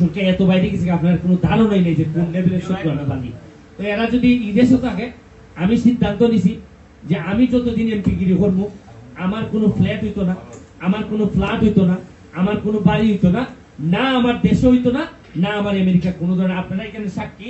সংখ্যা এত বাইরে গেছে আপনার কোনো ধারণাই নেই যে কোন লেভেলের শত্রু আমি বাঁধি। তো এরা যদি ইদেশে থাকে, আমি সিদ্ধান্ত নিছি যে আমি যতদিন এমপিগিরি করবো আমার কোনো ফ্ল্যাট হইতো না, আমার কোনো ফ্ল্যাট হইতো না, আমার কোনো বাড়ি হইতো না, না আমার দেশে হইতো না, না আমার আমেরিকা কোনো ধরনের। আপনারা এখানে সাক্ষী,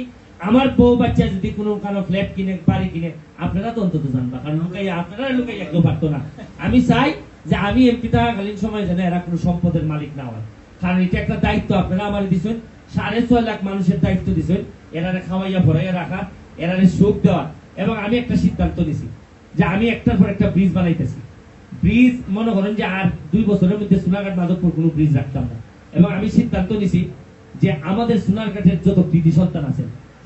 আমার বউ বাচ্চা যদি কোনো কারো ফ্ল্যাট কিনে বাড়ি কিনে আপনারা তো অন্তত জানবা, কারণ আপনারা লুকাইয়া কেউ পারতো না। আমি চাই যে আমি এমপি থাকাকালীন সময় যেন এরা কোনো সম্পদের মালিক না হয়, কারণ এটা একটা দায়িত্ব আপনারা আমার দিচ্ছেন। 6.5 লাখ মানুষের দায়িত্ব দিচ্ছেন, এরারে খাওয়াইয়া ভরাইয়া রাখা, এরারে সুখ দেওয়া। এবং আমি একটা সিদ্ধান্ত নিছি যে আমি একটার পর একটা ব্রিজ বানাইতেছি। ব্রিজ মনে করেন যে আর 2 বছরের মধ্যে সোনারঘাট মাধবপুর কোনো ব্রিজ রাখতাম না। এবং আমি সিদ্ধান্ত নিছি যে আমাদের সোনারঘাটের যত কৃতি সন্তান আছে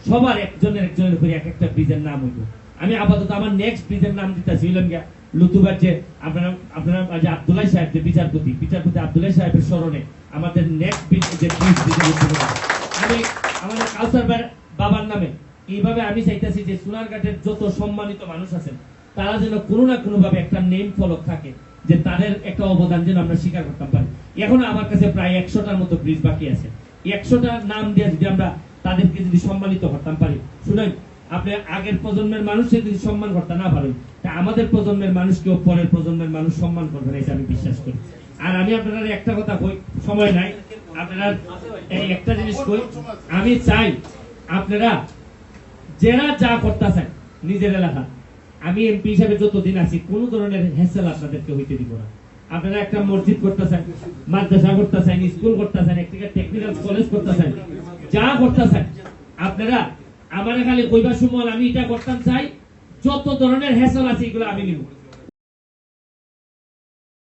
সবার একজনের করে এক একটা ব্রিজের নাম হইব। আমি আপাতত আমার নেক্সট ব্রিজের নাম দিতেছি হইলাম গিয়া লুতুবার যে আপনারা যে আব্দুল্লাহ সাহেব যে বিচারপতি আব্দুল্লাহ সাহেবের স্মরণে আমাদের নেক্সট ব্রিজ যে আমি আমাদের কাউসার বাবার নামে এইভাবে আমি চাইতেছি যে সোনারঘাটের যত সম্মানিত মানুষ আছেন তারা যেন কোনো না কোনো ভাবে একটা নেম ফলক থাকে, যে তাদের একটা অবদান যেন আমরা স্বীকার করতে পারি। এখন আমার কাছে প্রায় 100টার মতো ব্রিজ বাকি আছে। 100টা নাম দিয়ে যদি আমরা তাদেরকে যদি সম্মানিত করতাম পারি, শুনেন আপনি আগের প্রজন্মের মানুষকে যদি সম্মান করতে না পারেন, তা আমাদের প্রজন্মের মানুষকেও পরের প্রজন্মের মানুষ সম্মান করবে না, এটা আমি বিশ্বাস করি। আর আমি আপনারা একটা কথা কই, সময় নাই, আপনারা এই একটা জিনিস কই, আমি চাই আপনারা যারা যা করতেছেন নিজের এলাকা, আমি এমপি হিসাবে যতদিন আছি কোন ধরনের হ্যাসেল আপনাদেরকে হইতে দিব না। আপনারা একটা মসজিদ করতেছেন, মাদ্রাসা করতেছেন, স্কুল করতেছেন, একটা টেকনিক্যাল কলেজ করতেছেন, যা করতেছেন আপনারা আমার খালি কইবার সময় আমি এটা করতাম চাই, যত ধরনের হ্যাসেল আছে এগুলো আমি নিব।